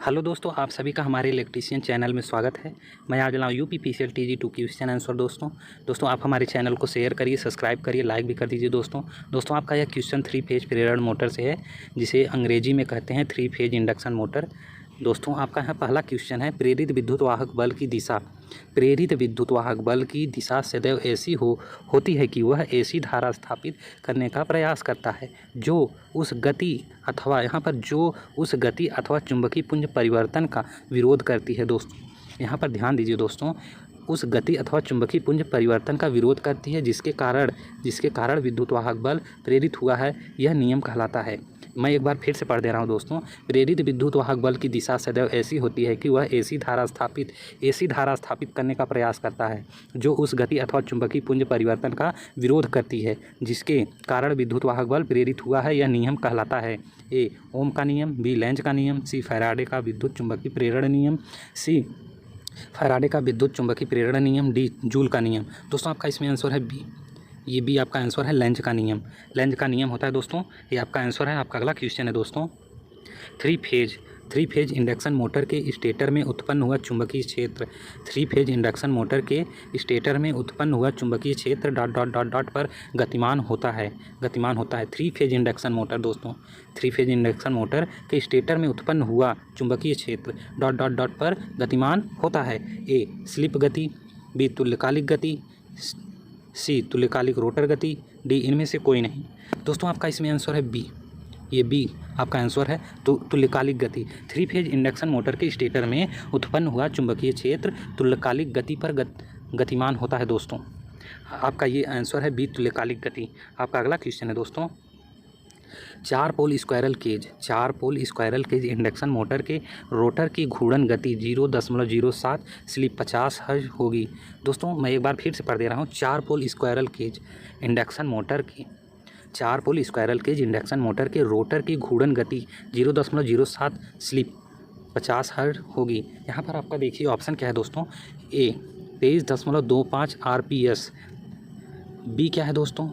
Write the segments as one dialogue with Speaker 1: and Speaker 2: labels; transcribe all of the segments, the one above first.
Speaker 1: Hello दोस्तों, आप सभी का हमारे इलेक्ट्रीशियन चैनल में स्वागत है। मैं आज लाऊँ UP PCL TG 2 question answer. दोस्तों आप हमारे चैनल को शेयर करिए, सब्सक्राइब करिए, लाइक भी कर दीजिए। दोस्तों आपका यह क्वेश्चन 3 फेज प्रेरण मोटर से है, जिसे अंग्रेजी में कहते हैं 3 फेज इंडक्शन मोटर। दोस्तों आपका यहाँ पहला क्वेश्चन है, प्रेरित विद्युत वाहक बल की दिशा। प्रेरित विद्युत वाहक बल की दिशा सदैव ऐसी होती है कि वह ऐसी धारा स्थापित करने का प्रयास करता है जो उस गति अथवा चुंबकीय पुंज परिवर्तन का विरोध करती है। दोस्तों यहाँ पर ध्यान दीजिए दोस्तों, उस गति अथवा चुंबकीय पुंज परिवर्तन का विरोध करती है जिसके कारण विद्युत वाहक बल प्रेरित हुआ है, यह नियम कहलाता है। मैं एक बार फिर से पढ़ दे रहा हूँ दोस्तों। प्रेरित विद्युत वाहक बल की दिशा सदैव ऐसी होती है कि वह ऐसी धारा स्थापित करने का प्रयास करता है जो उस गति अथवा चुंबकीय पुंज परिवर्तन का विरोध करती है जिसके कारण विद्युत वाहक बल प्रेरित हुआ है, यह नियम कहलाता है। ए ओम का नियम, बी लेंज का नियम, सी फैराडे का विद्युत चुंबकीय प्रेरण नियम, फैराडे का विद्युत चुंबकीय प्रेरण नियम, डी जूल का नियम। दोस्तों आपका इसमें आंसर है बी। ये बी आपका आंसर है, लेंज का नियम। लेंज का नियम होता है दोस्तों, ये आपका आंसर है। आपका अगला क्वेश्चन है दोस्तों, थ्री फेज इंडक्शन मोटर के स्टेटर में उत्पन्न हुआ चुंबकीय क्षेत्र। थ्री फेज इंडक्शन मोटर के स्टेटर में उत्पन्न हुआ चुंबकीय क्षेत्र डॉट पर गतिमान होता है। थ्री फेज इंडक्शन मोटर दोस्तों, थ्री फेज इंडक्शन मोटर के स्टेटर में उत्पन्न हुआ चुंबकीय क्षेत्र डॉट पर गतिमान होता है। ए स्लिप गति, बी तुल्यकालिक गति, सी तुल्यकालिक रोटर गति, डी इनमें से कोई नहीं। दोस्तों आपका इसमें आंसर है बी। ये बी आपका आंसर है, तो तुल्यकालिक गति। थ्री फेज इंडक्शन मोटर के स्टेटर में उत्पन्न हुआ चुंबकीय क्षेत्र तुल्यकालिक गति पर गतिमान होता है। दोस्तों आपका ये आंसर है बी, तुल्यकालिक गति। आपका अगला क्वेश्चन है दोस्तों, 4 पोल स्क्वायरल केज इंडक्शन मोटर के रोटर की घूर्णन गति 0.07 स्लिप 50 हर्ट्ज होगी। दोस्तों मैं एक बार फिर से पढ़ दे रहा हूँ। 4 पोल स्क्वायरल केज इंडक्शन मोटर के रोटर की घूर्णन गति 0.07 स्लिप 50 हर्ट्ज होगी। यहाँ पर आपका देखिए ऑप्शन क्या है दोस्तों। ए 23.25 RPS, बी क्या है दोस्तों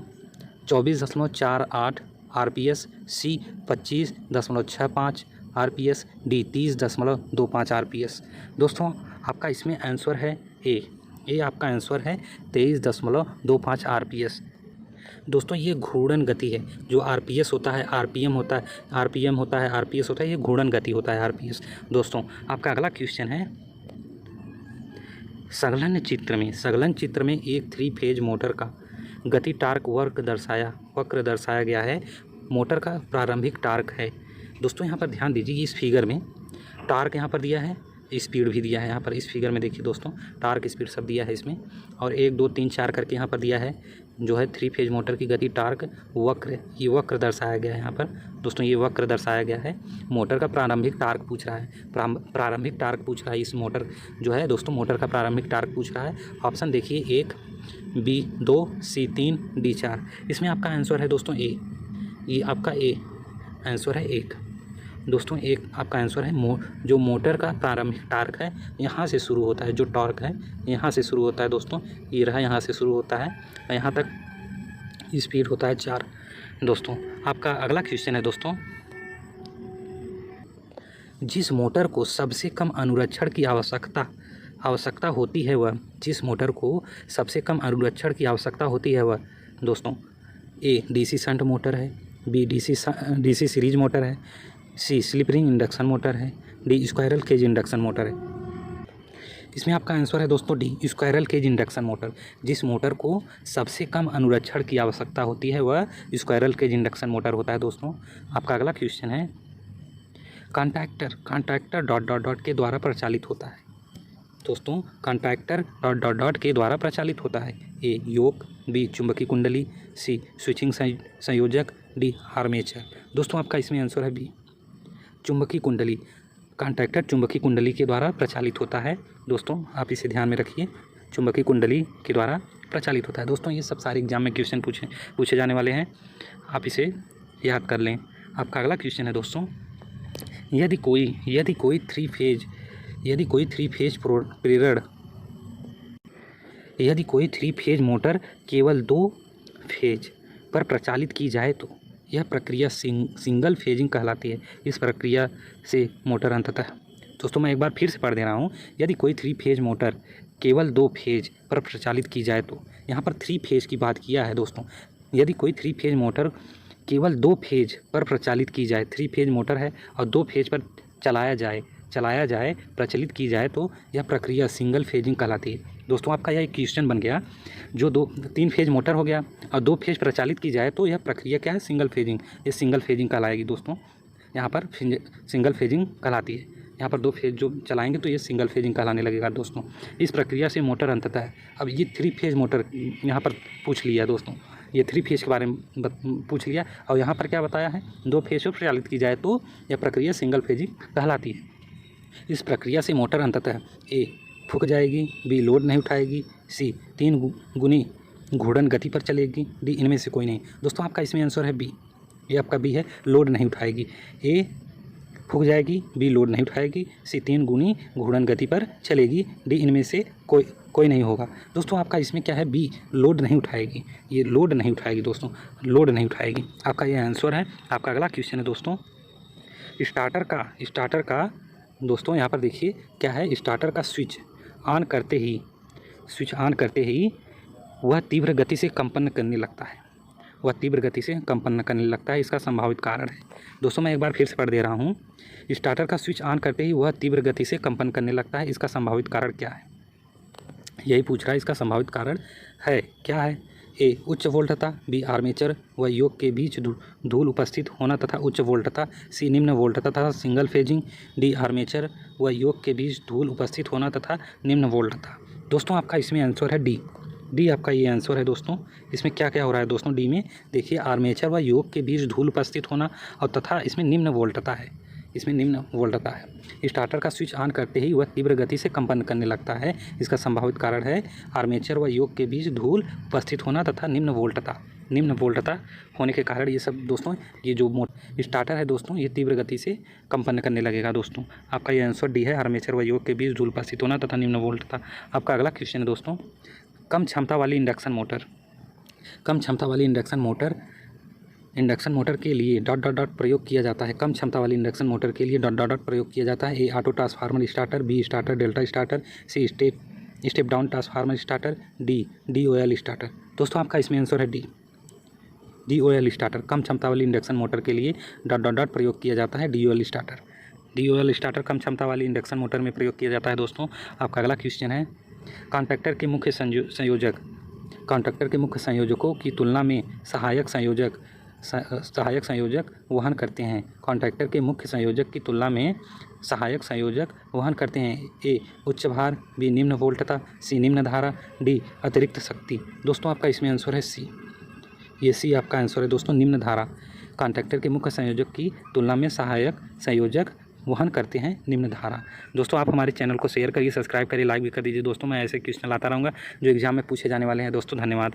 Speaker 1: 24.48 RPS, सी 25.65 RPS, डी 30.25 RPS। दोस्तों आपका इसमें आंसर है ए आपका आंसर है 23.25 RPS। दोस्तों ये घूर्णन गति है, जो RPS होता है, RPM होता है, RPS होता है, ये घूर्णन गति होता है RPS। दोस्तों आपका अगला क्वेश्चन है, संलग्न चित्र में एक 3 फेज मोटर का गति टार्क वक्र दर्शाया गया है। मोटर का प्रारंभिक टार्क है। दोस्तों यहाँ पर ध्यान दीजिए, इस फिगर में टार्क यहाँ पर दिया है, स्पीड भी दिया है। यहाँ पर इस फिगर में देखिए दोस्तों, टार्क स्पीड सब दिया है इसमें, और 1 2 3 4 करके यहाँ पर दिया है जो है 3 फेज मोटर की गति टार्क वक्र, ये वक्र दर्शाया गया है यहाँ पर। दोस्तों ये वक्र दर्शाया गया है। मोटर का प्रारंभिक टार्क पूछ रहा है, प्रारंभिक टार्क पूछ रहा है इस मोटर जो है दोस्तों, मोटर का प्रारंभिक टार्क पूछ रहा है। ऑप्शन देखिए 1, बी 2, सी 3, डी 4। इसमें आपका आंसर है दोस्तों ए। ये आपका ए आंसर है 1। दोस्तों एक आपका आंसर है जो मोटर का प्रारंभिक टार्क है यहाँ से शुरू होता है, जो टॉर्क है यहाँ से शुरू होता है दोस्तों, ये रहा यहाँ से शुरू होता है, यहाँ तक स्पीड होता है 4। दोस्तों आपका अगला क्वेश्चन है दोस्तों, जिस मोटर को सबसे कम अनुरक्षण की आवश्यकता होती है वह दोस्तों ए DC शंट मोटर है, बी DC सीरीज मोटर है, C slip ring induction motor है, D squirrel cage induction motor है। इसमें आपका आंसर है दोस्तों D squirrel cage induction motor. जिस मोटर को सबसे कम अनुरक्षण की आवश्यकता होती है वह स्क्वायरल केज इंडक्शन मोटर होता है। दोस्तों आपका अगला क्वेश्चन है, कॉन्ट्रैक्टर डॉट के द्वारा प्रचालित होता है। दोस्तों कॉन्ट्रैक्टर डॉट के द्वारा प्रचालित होता है। ए योक, बी चुंबकीय कुंडली, सी स्विचिंग संयोजक, डी आर्मेचर। दोस्तों आपका इसमें आंसर है बी चुंबकीय कुंडली। कॉन्ट्रैक्टर चुंबकीय कुंडली के द्वारा प्रचालित होता है। दोस्तों आप इसे ध्यान में रखिए, चुंबकीय कुंडली के द्वारा प्रचालित होता है। दोस्तों ये सब सारे एग्जाम में क्वेश्चन पूछे जाने वाले हैं, आप इसे याद कर लें। आपका अगला क्वेश्चन है दोस्तों, यदि कोई थ्री फेज मोटर केवल 2 फेज पर प्रचालित की जाए तो यह प्रक्रिया सिंगल फेजिंग कहलाती है। इस प्रक्रिया से मोटर अंततः दोस्तों मैं एक बार फिर से पढ़ दे रहा हूँ। यदि कोई 3 फेज मोटर केवल 2 फेज पर प्रचालित की जाए तो, यहाँ पर 3 फेज की बात किया है दोस्तों। यदि कोई 3 फेज मोटर केवल 2 फेज पर प्रचालित की जाए, 3 फेज मोटर है और 2 फेज पर चलाया जाए प्रचलित की जाए तो यह प्रक्रिया सिंगल फेजिंग कहलाती है। दोस्तों आपका यह एक क्वेश्चन बन गया, जो 3 फेज मोटर हो गया और 2 फेज प्रचालित की जाए तो यह प्रक्रिया क्या है, सिंगल फेजिंग। ये सिंगल फेजिंग कहलाएगी दोस्तों, यहाँ पर सिंगल फेजिंग कहलाती है। यहाँ पर 2 फेज जो चलाएंगे तो ये सिंगल फेजिंग कहलाने लगेगा दोस्तों। इस प्रक्रिया से मोटर अंततः, अब ये 3 फेज मोटर यहाँ पर पूछ लिया दोस्तों, ये 3 फेज के बारे में पूछ लिया और यहाँ पर क्या बताया है, 2 फेज पर प्रचालित की जाए तो यह प्रक्रिया सिंगल फेजिंग कहलाती है। इस प्रक्रिया से मोटर अंततः ए फूक जाएगी, बी लोड नहीं उठाएगी, सी 3 गुनी घूर्णन गति पर चलेगी, डी इनमें से कोई नहीं। दोस्तों आपका इसमें आंसर है बी, ये आपका बी है, लोड नहीं उठाएगी। ए फूक जाएगी, बी लोड नहीं उठाएगी, सी 3 गुनी घूर्णन गति पर चलेगी, डी इनमें से कोई नहीं होगा। दोस्तों आपका इसमें क्या है, बी लोड नहीं उठाएगी, ये लोड नहीं उठाएगी दोस्तों, लोड नहीं उठाएगी। आपका ये आंसर है। आपका अगला क्वेश्चन है दोस्तों, स्टार्टर का दोस्तों यहाँ पर देखिए क्या है, स्टार्टर का स्विच ऑन करते ही वह तीव्र गति से कंपन करने लगता है, इसका संभावित कारण है। दोस्तों मैं एक बार फिर से पढ़ दे रहा हूँ। स्टार्टर का स्विच ऑन करते ही वह तीव्र गति से कंपन करने लगता है, इसका संभावित कारण क्या है, यही पूछ रहा है। इसका संभावित कारण है क्या है, ए उच्च वोल्टता, बी आर्मेचर व योक के बीच धूल उपस्थित होना तथा उच्च वोल्टता, सी निम्न वोल्टता तथा सिंगल फेजिंग, डी आर्मेचर व योक के बीच धूल उपस्थित होना तथा निम्न वोल्टता। दोस्तों आपका इसमें आंसर है डी आपका ये आंसर है दोस्तों। इसमें क्या क्या हो रहा है दोस्तों, डी में देखिए आर्मेचर व योक के बीच धूल उपस्थित होना और तथा इसमें निम्न वोल्टता है, स्टार्टर का स्विच ऑन करते ही वह तीव्र गति से कंपन करने लगता है, इसका संभावित कारण है आर्मेचर व योक के बीच धूल उपस्थित होना तथा निम्न वोल्टता होने के कारण ये सब दोस्तों, ये जो स्टार्टर है दोस्तों ये तीव्र गति से कंपन करने लगेगा दोस्तों। आपका ये आंसर डी है, आर्मेचर व योक के बीच धूल उपस्थित होना तथा निम्न वोल्टता। आपका अगला क्वेश्चन है दोस्तों, कम क्षमता वाली इंडक्शन मोटर के लिए प्रयोग किया जाता है। कम क्षमता वाली इंडक्शन मोटर के लिए प्रयोग किया जाता है। A auto transformer starter, B starter delta starter, C step down transformer starter, D DOL starter. दोस्तों आपका इसमें आंसर है डी DOL स्टार्टर। कम क्षमता वाली इंडक्शन मोटर के लिए प्रयोग किया जाता है, DOL स्टार्टर कम क्षमता वाली इंडक्शन मोटर में प्रयोग किया जाता है दोस्तों। आपका अगला क्वेश्चन है, कॉन्ट्रैक्टर के मुख्य संयोजकों की तुलना में सहायक संयोजक वहन करते हैं। कॉन्ट्रैक्टर के मुख्य संयोजक की तुलना में सहायक संयोजक वहन करते हैं। ए उच्च भार, बी निम्न वोल्टता, सी निम्न धारा, डी अतिरिक्त शक्ति। दोस्तों आपका इसमें आंसर है सी, ये सी आपका आंसर है दोस्तों, निम्न धारा। कॉन्ट्रैक्टर के मुख्य संयोजक की तुलना में सहायक संयोजक वहन करते हैं निम्न धारा। दोस्तों आप हमारे चैनल को शेयर करिए, सब्सक्राइब करिए, लाइक भी कर दीजिए दोस्तों। मैं ऐसे क्वेश्चन लाता रहूँगा जो एग्जाम में पूछे जाने वाले हैं दोस्तों। धन्यवाद।